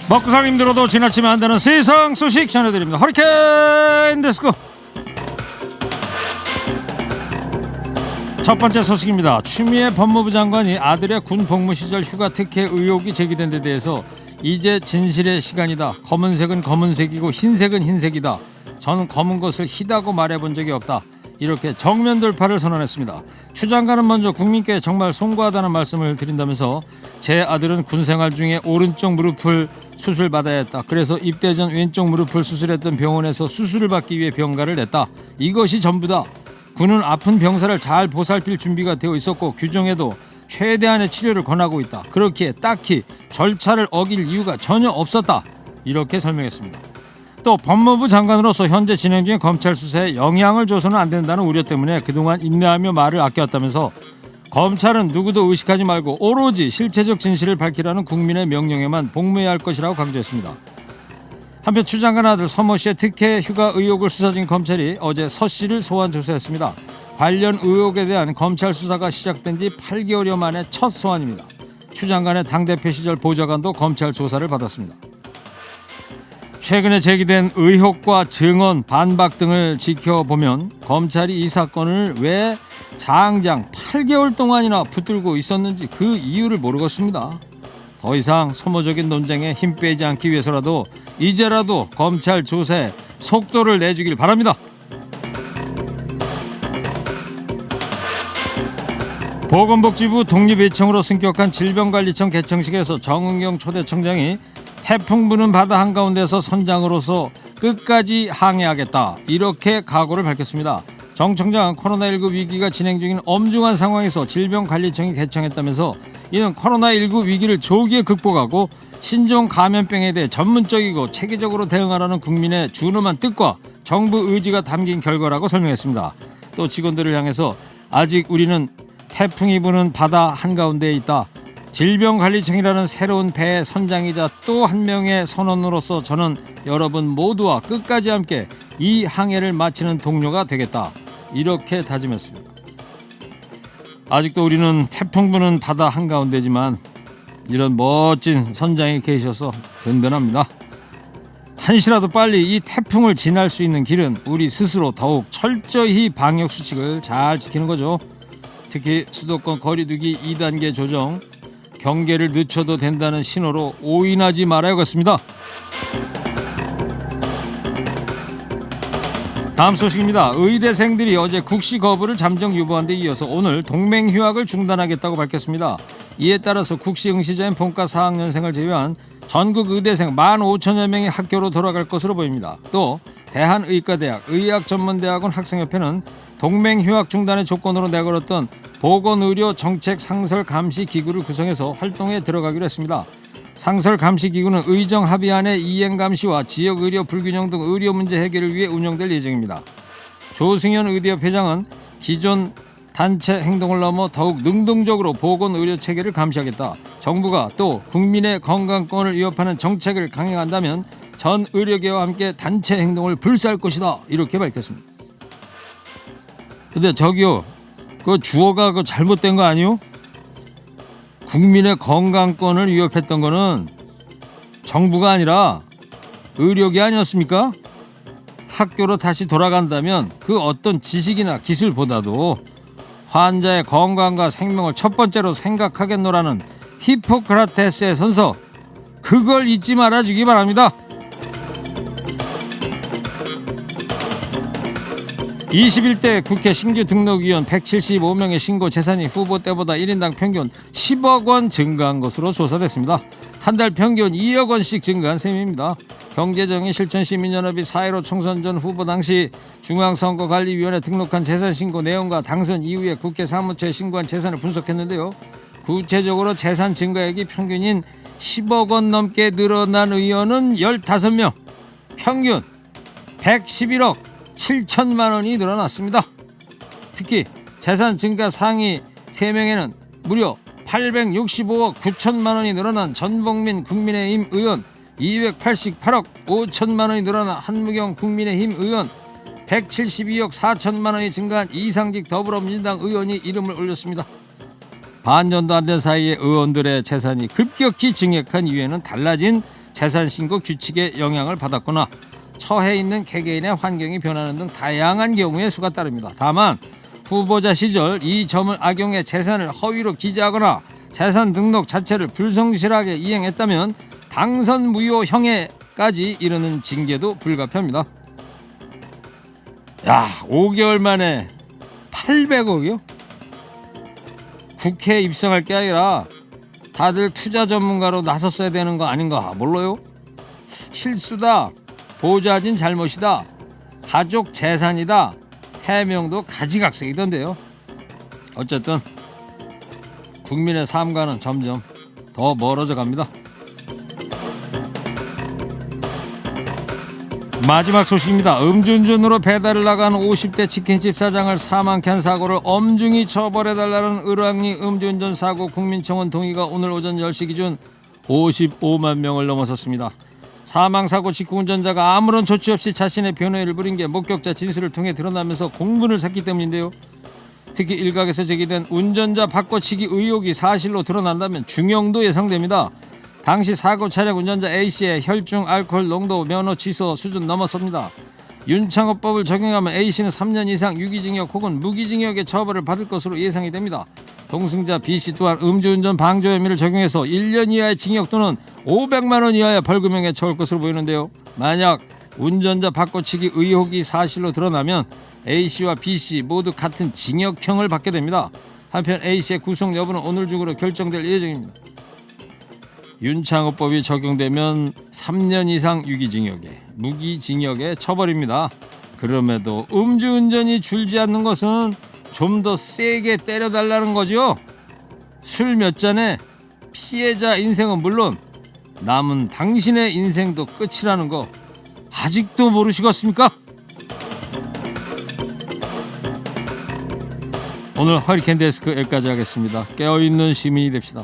먹고 살기 힘들어도 지나치면 안 되는 세상 소식 전해드립니다. 허리케인 데스크. 첫 번째 소식입니다. 추미애 법무부 장관이 아들의 군 복무 시절 휴가 특혜 의혹이 제기된 데 대해서 이제 진실의 시간이다. 검은색은 검은색이고 흰색은 흰색이다. 저는 검은 것을 희다고 말해본 적이 없다. 이렇게 정면 돌파를 선언했습니다. 추 장관은 먼저 국민께 정말 송구하다는 말씀을 드린다면서 제 아들은 군생활 중에 오른쪽 무릎을 수술받아야 했다. 그래서 입대 전 왼쪽 무릎을 수술했던 병원에서 수술을 받기 위해 병가를 냈다. 이것이 전부다. 군은 아픈 병사를 잘 보살필 준비가 되어 있었고 규정에도 최대한의 치료를 권하고 있다. 그렇기에 딱히 절차를 어길 이유가 전혀 없었다. 이렇게 설명했습니다. 또 법무부 장관으로서 현재 진행 중인 검찰 수사에 영향을 줘서는 안 된다는 우려 때문에 그동안 인내하며 말을 아껴왔다면서 검찰은 누구도 의식하지 말고 오로지 실체적 진실을 밝히라는 국민의 명령에만 복무해야 할 것이라고 강조했습니다. 한편 추 장관 아들 서모 씨의 특혜 휴가 의혹을 수사 중인 검찰이 어제 서 씨를 소환 조사했습니다. 관련 의혹에 대한 검찰 수사가 시작된 지 8개월여 만에 첫 소환입니다. 추 장관의 당대표 시절 보좌관도 검찰 조사를 받았습니다. 최근에 제기된 의혹과 증언, 반박 등을 지켜보면 검찰이 이 사건을 왜 장장 8개월 동안이나 붙들고 있었는지 그 이유를 모르겠습니다. 더 이상 소모적인 논쟁에 힘 빼지 않기 위해서라도 이제라도 검찰 조사에 속도를 내주길 바랍니다. 보건복지부 독립예청으로 승격한 질병관리청 개청식에서 정은경 초대청장이 태풍 부는 바다 한가운데서 선장으로서 끝까지 항해하겠다. 이렇게 각오를 밝혔습니다. 정 청장은 코로나19 위기가 진행 중인 엄중한 상황에서 질병관리청이 개청했다면서 이는 코로나19 위기를 조기에 극복하고 신종 감염병에 대해 전문적이고 체계적으로 대응하라는 국민의 준엄한 뜻과 정부 의지가 담긴 결과라고 설명했습니다. 또 직원들을 향해서 아직 우리는 태풍이 부는 바다 한가운데에 있다. 질병관리청이라는 새로운 배의 선장이자 또 한 명의 선원으로서 저는 여러분 모두와 끝까지 함께 이 항해를 마치는 동료가 되겠다. 이렇게 다짐했습니다. 아직도 우리는 태풍 부는 바다 한가운데지만 이런 멋진 선장이 계셔서 든든합니다. 한시라도 빨리 이 태풍을 지날 수 있는 길은 우리 스스로 더욱 철저히 방역수칙을 잘 지키는 거죠. 특히 수도권 거리두기 2단계 조정, 경계를 늦춰도 된다는 신호로 오인하지 말아야겠습니다. 다음 소식입니다. 의대생들이 어제 국시 거부를 잠정 유보한 데 이어서 오늘 동맹휴학을 중단하겠다고 밝혔습니다. 이에 따라서 국시 응시자인 본과 4학년생을 제외한 전국 의대생 15,000여 명이 학교로 돌아갈 것으로 보입니다. 또 대한의과대학, 의학전문대학원 학생협회는 동맹휴학 중단의 조건으로 내걸었던 보건의료 정책 상설 감시 기구를 구성해서 활동에 들어가기로 했습니다. 상설 감시 기구는 의정 합의안의 이행 감시와 지역 의료 불균형 등 의료 문제 해결을 위해 운영될 예정입니다. 조승현 의대협 회장은 기존 단체 행동을 넘어 더욱 능동적으로 보건의료 체계를 감시하겠다. 정부가 또 국민의 건강권을 위협하는 정책을 강행한다면 전 의료계와 함께 단체 행동을 불사할 것이다. 이렇게 밝혔습니다. 근데 저기요, 그 주어가 그 잘못된 거 아니요? 국민의 건강권을 위협했던 거는 정부가 아니라 의료계 아니었습니까? 학교로 다시 돌아간다면 그 어떤 지식이나 기술보다도 환자의 건강과 생명을 첫 번째로 생각하겠노라는 히포크라테스의 선서, 그걸 잊지 말아주기 바랍니다. 21대 국회 신규 등록위원 175명의 신고 재산이 후보 때보다 1인당 평균 10억 원 증가한 것으로 조사됐습니다. 한 달 평균 2억 원씩 증가한 셈입니다. 경제정의 실천시민연합이 4.15 총선 전 후보 당시 중앙선거관리위원회 등록한 재산 신고 내용과 당선 이후에 국회 사무처에 신고한 재산을 분석했는데요. 구체적으로 재산 증가액이 평균인 10억 원 넘게 늘어난 의원은 15명, 평균 111억 7천만 원이 늘어났습니다. 특히 재산 증가 상위 3명에는 무려 865억 9천만 원이 늘어난 전복민 국민의힘 의원, 288억 5천만 원이 늘어난 한무경 국민의힘 의원, 172억 4천만 원이 증가한 이상직 더불어민주당 의원이 이름을 올렸습니다. 반년도 안 된 사이에 의원들의 재산이 급격히 증액한 이유에는 달라진 재산 신고 규칙에 영향을 받았거나 처해 있는 개개인의 환경이 변하는 등 다양한 경우에 수가 따릅니다. 다만 후보자 시절 이 점을 악용해 재산을 허위로 기재하거나 재산 등록 자체를 불성실하게 이행했다면 당선 무효형에까지 이르는 징계도 불가피합니다. 야, 5개월 만에 800억이요? 국회에 입성할 게 아니라 다들 투자 전문가로 나섰어야 되는 거 아닌가 몰라요? 실수다, 보좌진 잘못이다, 가족 재산이다 해명도 가지각색이던데요. 어쨌든 국민의 삶과는 점점 더 멀어져 갑니다. 마지막 소식입니다. 음주운전으로 배달을 나간 50대 치킨집 사장을 사망케 한 사고를 엄중히 처벌해달라는 을왕리 음주운전 사고 국민청원 동의가 오늘 오전 10시 기준 55만 명을 넘어섰습니다. 사망사고 직후 운전자가 아무런 조치 없이 자신의 변호를 부린 게 목격자 진술을 통해 드러나면서 공분을 샀기 때문인데요. 특히 일각에서 제기된 운전자 바꿔치기 의혹이 사실로 드러난다면 중형도 예상됩니다. 당시 사고 차량 운전자 A씨의 혈중 알코올 농도 면허 취소 수준 넘었습니다. 윤창호법을 적용하면 A씨는 3년 이상 유기징역 혹은 무기징역의 처벌을 받을 것으로 예상이 됩니다. 동승자 B씨 또한 음주운전 방조 혐의를 적용해서 1년 이하의 징역 또는 500만 원 이하의 벌금형에 처할 것으로 보이는데요. 만약 운전자 바꿔치기 의혹이 사실로 드러나면 A씨와 B씨 모두 같은 징역형을 받게 됩니다. 한편 A씨의 구속 여부는 오늘 중으로 결정될 예정입니다. 윤창호법이 적용되면 3년 이상 유기징역에 무기징역의 처벌입니다. 그럼에도 음주운전이 줄지 않는 것은 좀 더 세게 때려달라는 거죠. 술 몇 잔에 피해자 인생은 물론 남은 당신의 인생도 끝이라는 거 아직도 모르시겠습니까? 오늘 허리케인 데스크 여기까지 하겠습니다. 깨어있는 시민이 됩시다.